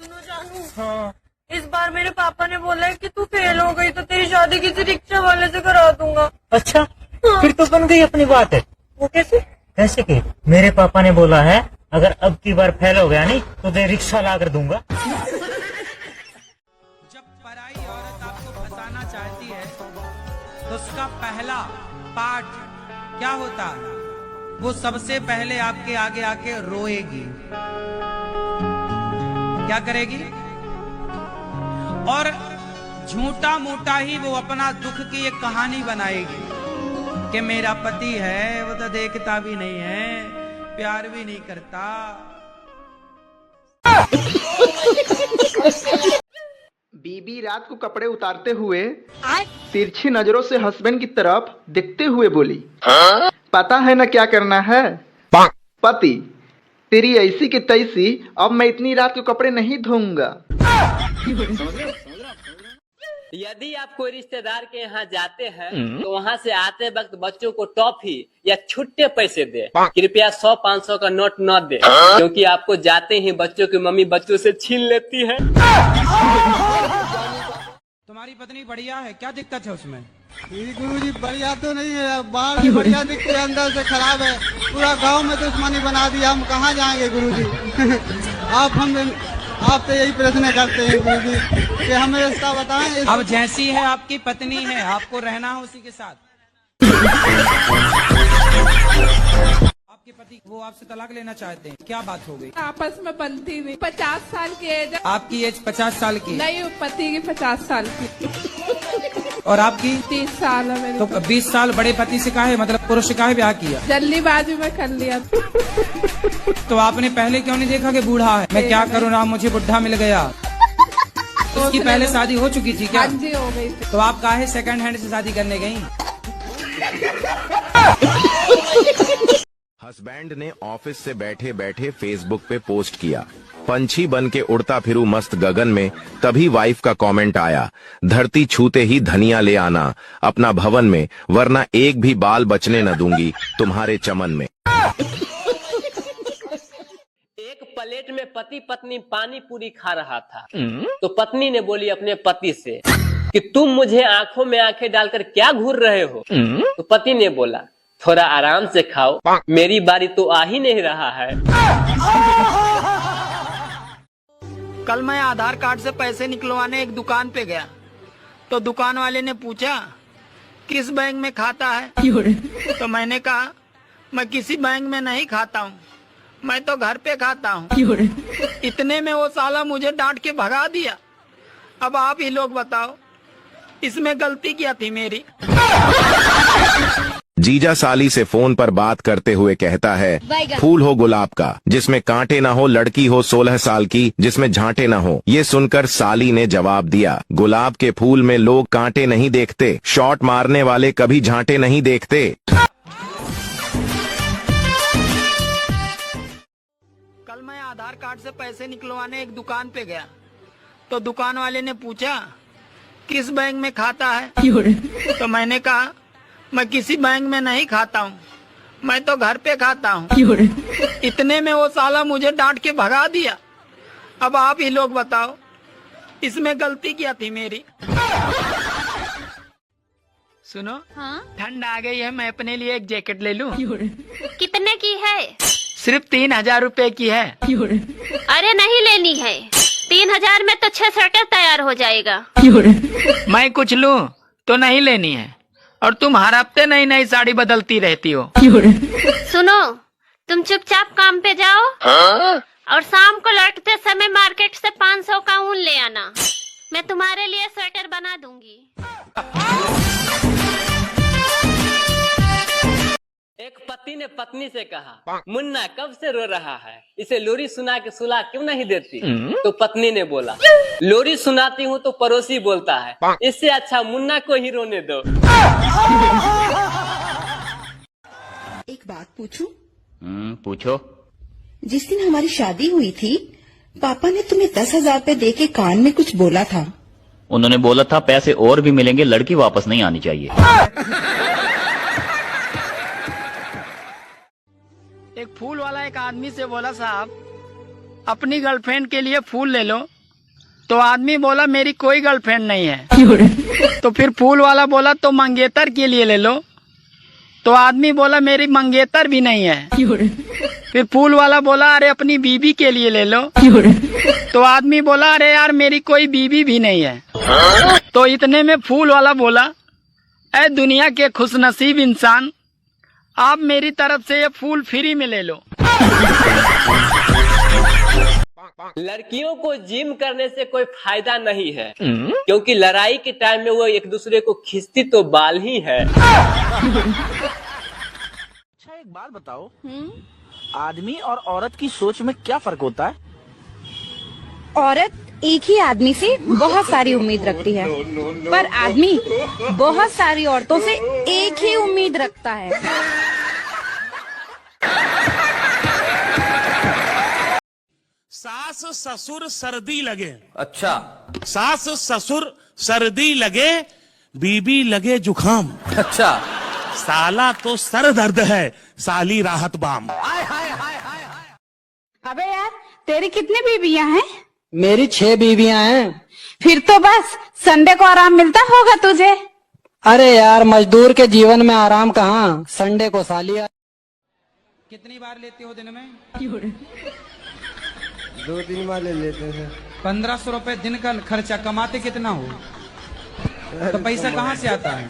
सुनो जानू, हाँ। इस बार मेरे पापा ने बोला है कि तू फेल हो गई तो तेरी शादी किसी रिक्शा वाले से करा दूंगा। अच्छा, फिर तो बन गई अपनी बात है। वो कैसे? कैसे कि मेरे पापा ने बोला है अगर अब की बार फेल हो गया नहीं तो तेरे रिक्शा ला कर दूंगा। जब पराई औरत आपको फंसाना चाहती है तो उसका पहला पार्ट क्या होता है? वो सबसे पहले आपके आगे आके रोएगी। क्या करेगी? और झूठा मूठा ही वो अपना दुख की एक कहानी बनाएगी कि मेरा पति है, वो तो देखता भी नहीं है, प्यार भी नहीं करता। बीबी रात को कपड़े उतारते हुए तिरछी नजरों से हस्बैंड की तरफ देखते हुए बोली, पता है ना क्या करना है? पति, तेरी ऐसी की तैसी, अब मैं इतनी रात को कपड़े नहीं धोऊंगा। यदि आप कोई रिश्तेदार के यहाँ जाते हैं तो वहाँ से आते वक्त बच्चों को टॉफी या छुट्टे पैसे दे। कृपया 100-500 का नोट न दे, क्योंकि आपको जाते ही बच्चों की मम्मी बच्चों से छीन लेती है। तुम्हारी पत्नी बढ़िया है, क्या दिक्कत है उसमें? गुरुजी बढ़िया तो नहीं है, बाहर से बढ़िया दिखते है, अंदर से खराब है। पूरा गांव में दुश्मनी बना दिया, हम कहाँ जाएंगे गुरुजी? आपसे यही प्रश्न करते हैं गुरुजी कि हमें रास्ता बताएं। अब जैसी है आपकी पत्नी है, आपको रहना है उसी के साथ। आपके पति वो आपसे तलाक लेना चाहते हैं, क्या बात हो गई? आपस में बनती नहीं। 50 साल की एज। आपकी एज 50 साल की? नहीं, पति की 50 साल की। और आपकी? 30 साल है मेरी। तो 20 साल बड़े पति से काहे, मतलब पुरुष से काहे ब्याह किया? जल्दीबाजी में कर लिया। तो आपने पहले क्यों नहीं देखा कि बूढ़ा है? मैं क्या करूँ ना, मुझे बुढ़ा मिल गया। उसकी पहले शादी हो चुकी थी क्या? हाँ जी, हो गई थी। तो आप काहे सेकंड हैंड से शादी करने गयी? हस्बैंड ने ऑफिस से बैठे बैठे फेसबुक पे पोस्ट किया, पंछी बन के उड़ता फिरूं मस्त गगन में। तभी वाइफ का कमेंट आया, धरती छूते ही धनिया ले आना अपना भवन में, वरना एक भी बाल बचने न दूंगी तुम्हारे चमन में। एक प्लेट में पति पत्नी पानी पूरी खा रहा था तो पत्नी ने बोली अपने पति से कि तुम मुझे आंखों में आंखें डालकर क्या घूर रहे हो? तो पति ने बोला, थोड़ा आराम से खाओ, मेरी बारी तो आ ही नहीं रहा है। कल मैं आधार कार्ड से पैसे निकलवाने एक दुकान पे गया तो दुकान वाले ने पूछा किस बैंक में खाता है? तो मैंने कहा मैं किसी बैंक में नहीं खाता हूँ, मैं तो घर पे खाता हूँ। इतने में वो साला मुझे डांट के भगा दिया। अब आप ही लोग बताओ, इसमें गलती क्या थी मेरी? जीजा साली से फोन पर बात करते हुए कहता है, फूल हो गुलाब का जिसमें कांटे ना हो, लड़की हो 16 साल की जिसमें झांटे ना हो। ये सुनकर साली ने जवाब दिया, गुलाब के फूल में लोग कांटे नहीं देखते, शॉट मारने वाले कभी झांटे नहीं देखते। कल मैं आधार कार्ड से पैसे निकलवाने एक दुकान पे गया तो दुकान वाले ने पूछा किस बैंक में खाता है? तो मैंने कहा मैं किसी बैंक में नहीं खाता हूँ, मैं तो घर पे खाता हूँ। इतने में वो साला मुझे डांट के भगा दिया। अब आप ही लोग बताओ, इसमें गलती क्या थी मेरी? सुनो, हाँ? ठंड आ गई है, मैं अपने लिए एक जैकेट ले लूं? कितने की है? सिर्फ 3000 रुपए की है। अरे नहीं लेनी है, 3000 में तो 6 स्वेटर तैयार हो जाएगा। मैं कुछ लूं तो नहीं लेनी है, और तुम हर हफ्ते नई नई साड़ी बदलती रहती हो। सुनो, तुम चुपचाप काम पे जाओ और शाम को लौटते समय मार्केट से 500 का ऊन ले आना, मैं तुम्हारे लिए स्वेटर बना दूंगी। एक पति ने पत्नी से कहा, मुन्ना कब से रो रहा है, इसे लोरी सुना के सुला क्यों नहीं देती? तो पत्नी ने बोला, लोरी सुनाती हूँ तो पड़ोसी बोलता है, इससे अच्छा मुन्ना को ही रोने दो। एक बात पूछूं? पूछो। जिस दिन हमारी शादी हुई थी, पापा ने तुम्हें 10,000 रुपए दे के कान में कुछ बोला था। उन्होंने बोला था पैसे और भी मिलेंगे, लड़की वापस नहीं आनी चाहिए। एक फूल वाला एक आदमी से बोला, साहब अपनी गर्लफ्रेंड के लिए फूल ले लो, तो आदमी बोला मेरी कोई गर्लफ्रेंड नहीं है। तो फिर फूल वाला बोला तो मंगेतर के लिए ले लो, तो आदमी बोला मेरी मंगेतर भी नहीं है। फिर फूल वाला बोला अरे अपनी बीबी के लिए ले लो, तो आदमी बोला अरे यार मेरी कोई बीबी भी नहीं है। तो इतने में फूल वाला बोला ऐ दुनिया के खुशनसीब इंसान, आप मेरी तरफ से ये फूल फ्री में ले लो। लड़कियों को जिम करने से कोई फायदा नहीं है, क्योंकि लड़ाई के टाइम में वो एक दूसरे को खींचती तो बाल ही है। अच्छा एक बात बताओ, आदमी और औरत की सोच में क्या फर्क होता है? औरत एक ही आदमी से बहुत सारी उम्मीद रखती है, पर आदमी बहुत सारी औरतों से एक ही उम्मीद रखता है। सास ससुर सर्दी लगे, अच्छा, सास ससुर सर्दी लगे, बीबी लगे जुखाम, अच्छा, साला तो सर दर्द है, साली राहत बाम। अबे यार तेरी कितनी बीवियां हैं? मेरी 6 बीवियां हैं। फिर तो बस संडे को आराम मिलता होगा तुझे। अरे यार मजदूर के जीवन में आराम कहाँ, संडे को साली। कितनी बार लेते हो दिन में? 2-3 बार ले लेते हैं। 1500 रुपए दिन का खर्चा, कमाते कितना हो? तो पैसा कहाँ से आता है?